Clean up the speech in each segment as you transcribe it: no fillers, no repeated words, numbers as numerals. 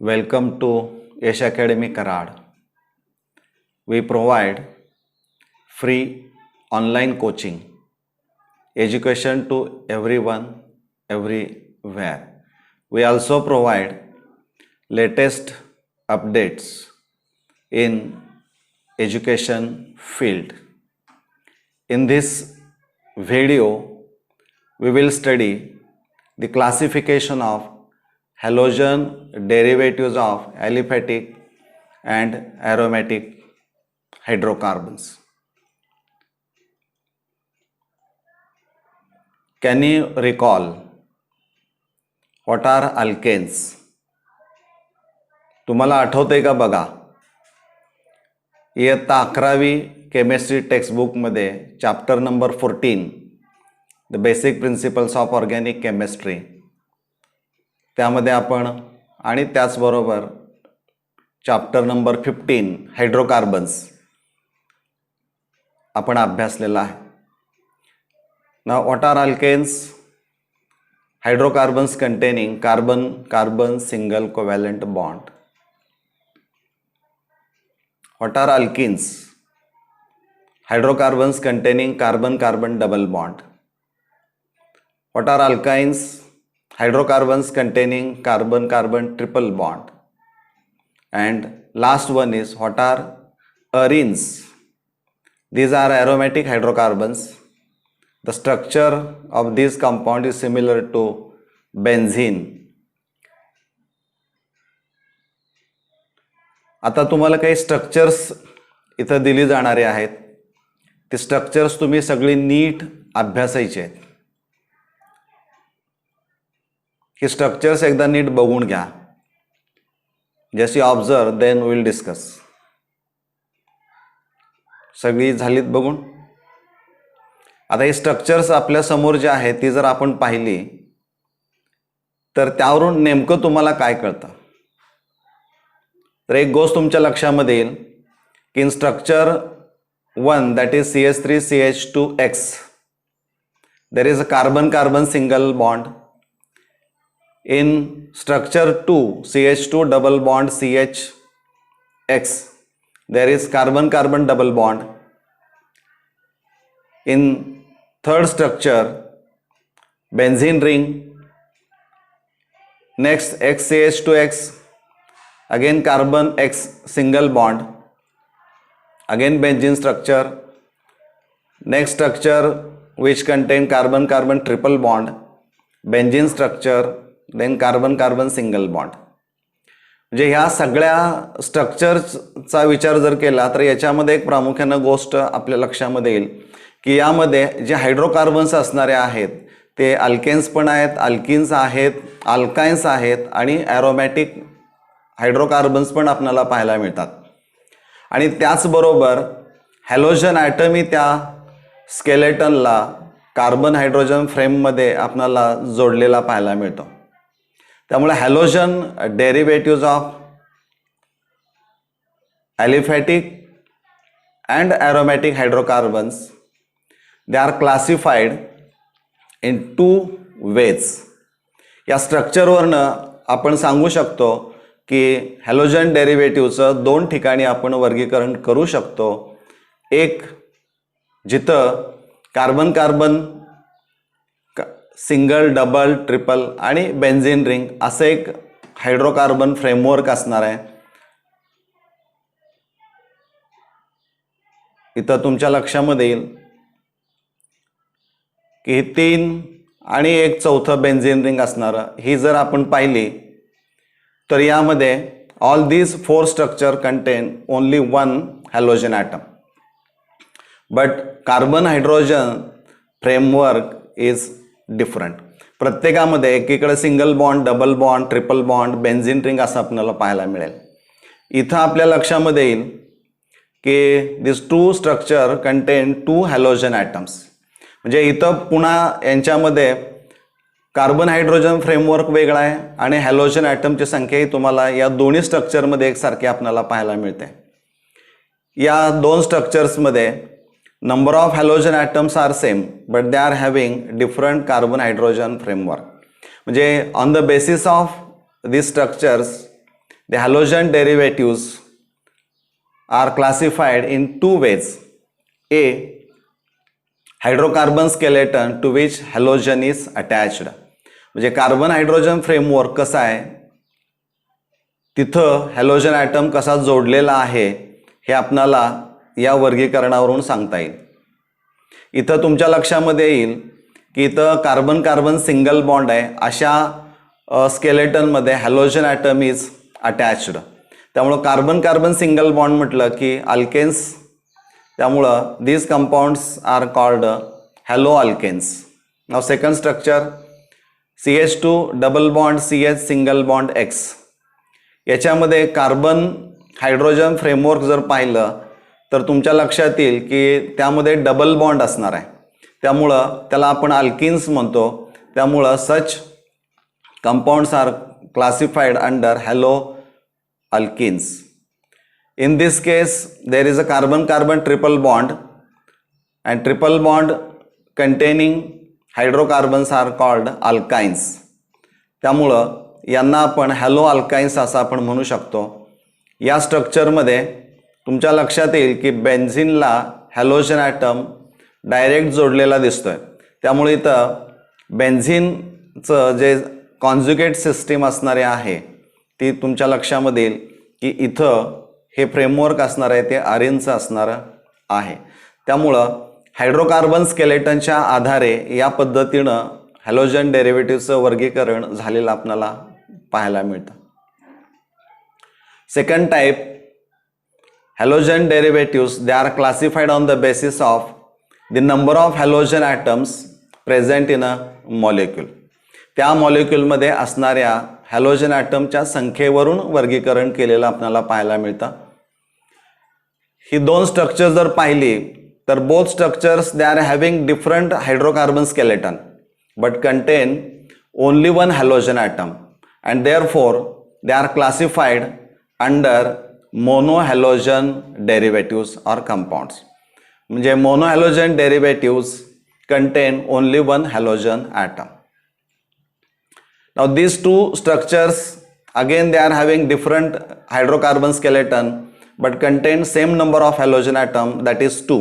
Welcome to Yash Academy Karad. We provide free online coaching, education to everyone, everywhere. We also provide latest updates in education field. In this video, we will study the classification of halogen derivatives of aliphatic and aromatic hydrocarbons. Can you recall what are alkanes? तुम्हाला आठवतंय का बघा, इयत्ता 11वी chemistry टेक्स्टबुकमध्ये chapter number 14 the basic principles of organic chemistry, त्यामध्ये आपण आणि त्याचबरोबर चॅप्टर नंबर 15 हायड्रोकार्बन्स आपण अभ्यासलेला आहे. Now what are alkanes? Hydrocarbons containing carbon carbon single covalent bond. What are alkenes? Hydrocarbons containing carbon-carbon double bond. What are alkynes? Hydrocarbons containing carbon-carbon triple bond. And last one is what are arenes? These are aromatic hydrocarbons. The structure of this compound is similar to benzene. आता तुम्हाला काही structures इथं दिली जाणारे आहेत. ते structures तुम्ही सगळी नीट अभ्यासायचे आहेत. ही स्ट्रक्चर्स एकदा नीट बघून घ्या. जशी ऑब्झर्व देन विल डिस्कस. सगळी झालीत बघून? आता ही स्ट्रक्चर्स आपल्या समोर जे आहेत ती जर आपण पाहिली तर त्यावरून नेमकं तुम्हाला काय कळतं? तर एक गोष्ट तुमच्या लक्षामध्ये येईल की इन structure 1 that is CH3CH2X there is a carbon carbon single bond. In structure 2 CH2 double bond CHX there is carbon carbon double bond. In third structure benzene ring, next XCH2X, again carbon X single bond, again benzene structure, next structure which contain carbon carbon triple bond, benzene structure, then carbon carbon single bond. म्हणजे ह्या सगळ्या स्ट्रक्चरचा विचार जर केला तर याच्यामध्ये एक प्रामुख्यानं गोष्ट आपल्या लक्षामध्ये येईल की यामध्ये जे हायड्रोकार्बन्स असणारे आहेत ते अल्केन्स पण आहेत, अल्किन्स आहेत, अल्काइन्स आहेत आणि ॲरोमॅटिक हायड्रोकार्बन्स पण आपल्याला पाहायला मिळतात. आणि त्याचबरोबर हॅलोजन ॲटमी त्या स्केलेटनला कार्बन हायड्रोजन फ्रेममध्ये आपल्याला जोडलेला पाहायला मिळतो. त्यामुळे halogen derivatives of aliphatic and aromatic hydrocarbons they are classified in 2 ways. या स्ट्रक्चरवरनं आपण सांगू शकतो की हॅलोजन डेरिव्हेटिव्हचं 2 ठिकाणी आपण वर्गीकरण करू शकतो. एक जिथं carbon carbon single double triple आणि बेन्झीन रिंग असं एक हायड्रोकार्बन फ्रेमवर्क असणार आहे. इथं तुमच्या लक्षामध्ये येईल की ही 3 आणि एक चौथं बेन्झीन रिंग असणारं ही जर आपण पाहिली तर यामध्ये all these 4 structure contain only 1 halogen atom. But carbon hydrogen framework is different. प्रत्येकामध्ये एकीकडे single bond, double bond, triple bond, benzene ring असं आपल्याला पाहायला मिळेल. इथं आपल्या लक्षामध्ये येईल की this 2 structure contain 2 halogen atoms. म्हणजे इथं पुन्हा यांच्यामध्ये कार्बन हायड्रोजन फ्रेमवर्क वेगळा आहे आणि हॅलोजन ॲटमची संख्याही तुम्हाला या दोन्ही स्ट्रक्चरमध्ये एकसारखी आपल्याला पाहायला मिळते. या 2 स्ट्रक्चर्समध्ये number of halogen atoms are same but they are having different carbon hydrogen framework. म्हणजे on the basis of these structures the halogen derivatives are classified in two ways. A, hydrocarbon skeleton to which halogen is attached. म्हणजे carbon hydrogen framework कसा आहे, तिथं halogen atom कसा जोडलेला आहे हे आपणाला या वर्गीकरणावरून सांगता येईल. इथं तुमच्या लक्षामध्ये येईल की इथं कार्बन कार्बन सिंगल बॉन्ड आहे, अशा स्केलेटनमध्ये हॅलोजन ॲटम इज अटॅच्ड. त्यामुळं कार्बन कार्बन सिंगल बॉन्ड म्हटलं की अल्केन्स, त्यामुळं these compounds are called halo alkanes. Now second structure, CH2 double bond CH single bond X. याच्यामध्ये कार्बन हायड्रोजन फ्रेमवर्क जर पाहिलं तर तुमच्या लक्षात येईल की त्यामध्ये डबल बॉन्ड असणार आहे, त्यामुळं त्याला आपण अल्किन्स म्हणतो. त्यामुळं such compounds are classified under halo alkenes. In this case there is a carbon carbon triple bond, and triple bond containing hydrocarbons are called alkynes. त्यामुळं यांना आपण हॅलो अल्काइन्स असं आपण म्हणू शकतो. या स्ट्रक्चरमध्ये तुमच्या लक्षात येईल की बेन्झिनला हॅलोजन ॲटम डायरेक्ट जोडलेला दिसतोय. त्यामुळे इथं बेन्झिनचं जे कॉन्जुगेट सिस्टीम असणारे आहे ती तुमच्या लक्षामध्ये येईल की इथं हे फ्रेमवर्क असणार आहे ते आर्यनचं असणार आहे. त्यामुळं हायड्रोकार्बन स्केलेटनच्या आधारे या पद्धतीनं हॅलोजन डेरिव्हेटिव्हचं वर्गीकरण झालेलं आपल्याला पाहायला मिळतं. Second type, halogen derivatives they are classified on the basis of the number of halogen atoms present in a molecule. त्या मॉलिक्यूलमध्ये असणाऱ्या हॅलोजन ॲटमच्या संख्येवरून वर्गीकरण केलेलं आपल्याला पाहायला मिळतं. ही दोन स्ट्रक्चर जर पाहिली तर both structures they are having different hydrocarbon skeleton but contain only one halogen atom, and therefore they are classified under monohalogen derivatives or compounds. म्हणजे monohalogen derivatives contain only one halogen atom. Now these two structures again they are having different hydrocarbon skeleton but contain same number of halogen atom, that is 2.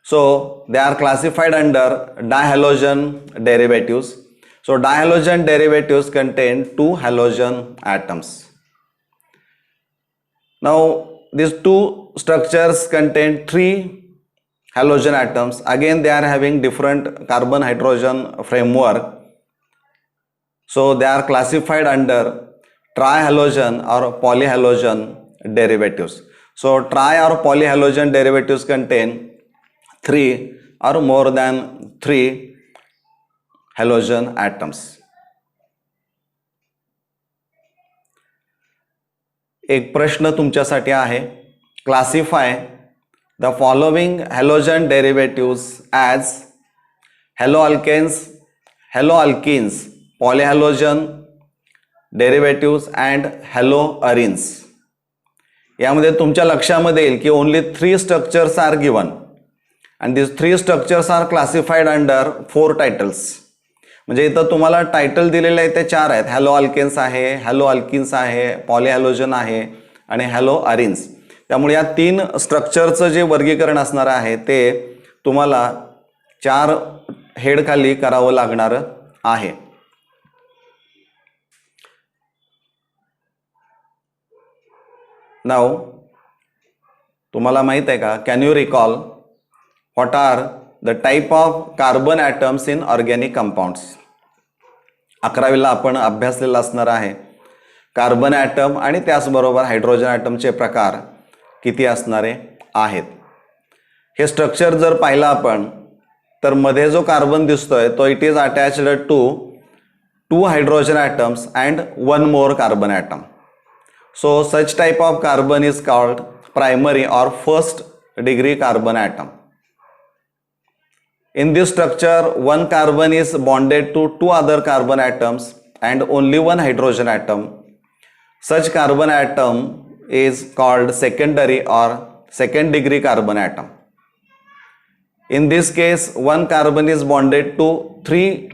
So they are classified under dihalogen derivatives. So dihalogen derivatives contain 2 halogen atoms. Now these two structures contain 3 halogen atoms. Again they are having different carbon hydrogen framework. So they are classified under trihalogen or polyhalogen derivatives. So tri or polyhalogen derivatives contain 3 or more than 3 halogen atoms. एक प्रश्न तुमच्यासाठी आहे, classify the following halogen derivatives as haloalkanes, haloalkenes, polyhalogen derivatives and haloarenes. यामध्ये तुमच्या लक्षामध्ये येईल की only 3 structures are given and this 3 structures are classified under 4 titles. म्हणजे इथं तुम्हाला टायटल दिलेले आहे ते 4 आहेत. हॅलो अल्केन्स आहे, हॅलो अल्किन्स आहे, पॉलीहॅलोजन आहे आणि हॅलो अरेन्स. त्यामुळे या 3 स्ट्रक्चरचं जे वर्गीकरण असणार आहे ते तुम्हाला 4 हेडखाली करावं लागणार आहे. नाव तुम्हाला माहित आहे का, can you recall what are the type of carbon atoms in organic compounds. 11वीला आपण अभ्यासलेला असणार आहे कार्बन ॲटम आणि त्याचबरोबर हायड्रोजन ॲटमचे प्रकार किती असणारे आहेत. हे स्ट्रक्चर जर पाहिलं आपण तर मध्ये जो कार्बन दिसतोय तो it is attached to 2 hydrogen atoms and 1 more carbon atom. So such type of carbon is called primary or first degree carbon atom. In this structure, one carbon is bonded to 2 other carbon atoms and only 1 hydrogen atom. Such carbon atom is called secondary or second degree carbon atom. In this case, one carbon is bonded to 3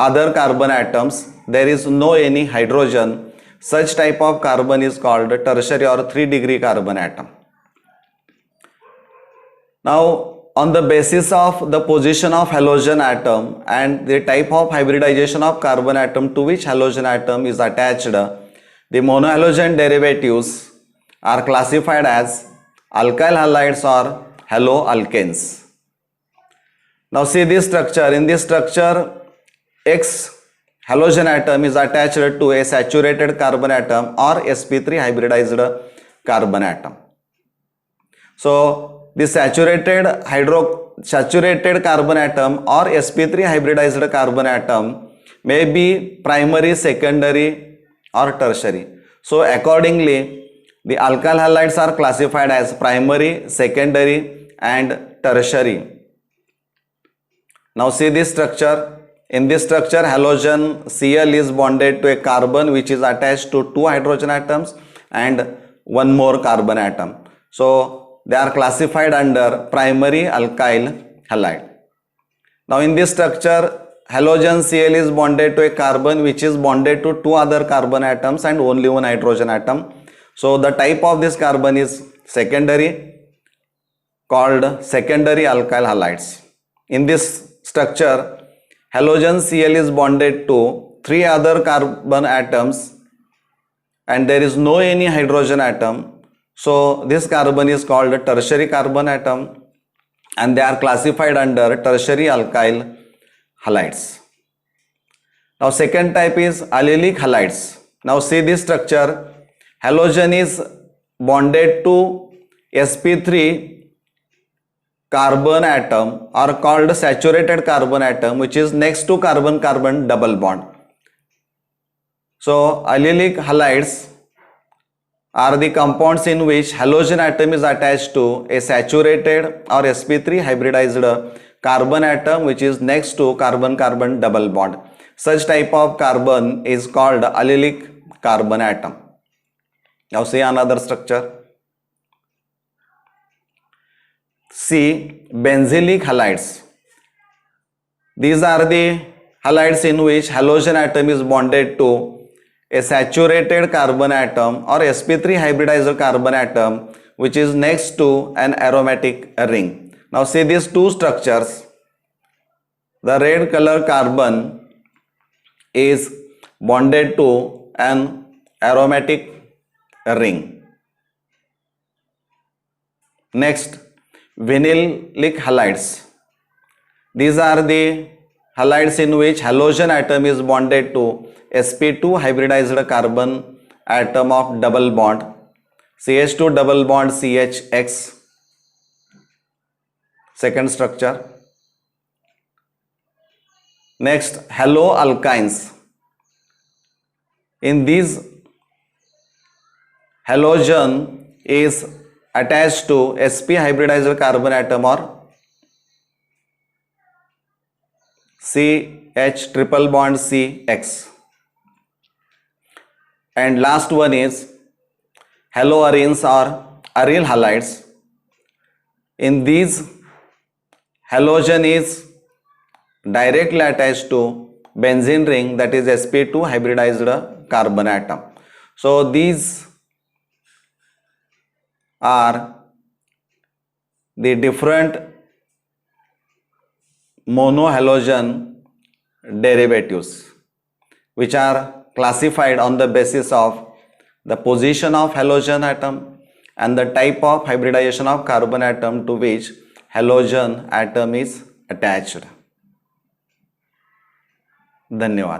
other carbon atoms. There is no any hydrogen. Such type of carbon is called tertiary or 3-degree carbon atom. Now, on the basis of the position of halogen atom and the type of hybridization of carbon atom to which halogen atom is attached, the monohalogen derivatives are classified as alkyl halides or haloalkanes. Now see this structure. In this structure, X halogen atom is attached to a saturated carbon atom or sp3 hybridized carbon atom. So the saturated carbon atom or sp3 hybridized carbon atom may be primary, secondary or tertiary. So accordingly, the alkyl halides are classified as primary, secondary and tertiary. Now see this structure. In this structure, halogen Cl is bonded to a carbon which is attached to 2 hydrogen atoms and 1 more carbon atom. So they are classified under primary alkyl halide. Now in this structure, halogen Cl is bonded to a carbon which is bonded to 2 other carbon atoms and only 1 hydrogen atom. So the type of this carbon is secondary, called secondary alkyl halides. In this structure, halogen Cl is bonded to 3 other carbon atoms and there is no any hydrogen atom. So this carbon is called a tertiary carbon atom and they are classified under tertiary alkyl halides. Now second type is allylic halides. Now see this structure. Halogen is bonded to sp3 carbon atom or called saturated carbon atom which is next to carbon-carbon double bond. So allylic halides are the compounds in which halogen atom is attached to a saturated or sp3 hybridized carbon atom which is next to carbon-carbon double bond. Such type of carbon is called allylic carbon atom. Now see another structure. See benzylic halides. These are the halides in which halogen atom is bonded to a saturated carbon atom or sp3 hybridized carbon atom which is next to an aromatic ring. Now see these two structures. The red color carbon is bonded to an aromatic ring. Next, vinylic halides. These are the halides in which halogen atom is bonded to sp2 hybridized carbon atom of double bond, CH2 double bond CHX. Second structure. Next, haloalkynes. In these, halogen is attached to sp hybridized carbon atom or CH triple bond CX. And last one is haloarenes or aryl halides. In these, halogen is directly attached to benzene ring, that is sp2 hybridized carbon atom. So these are the different monohalogen derivatives which are classified on the basis of the position of halogen atom and the type of hybridization of carbon atom to which halogen atom is attached. धन्यवाद.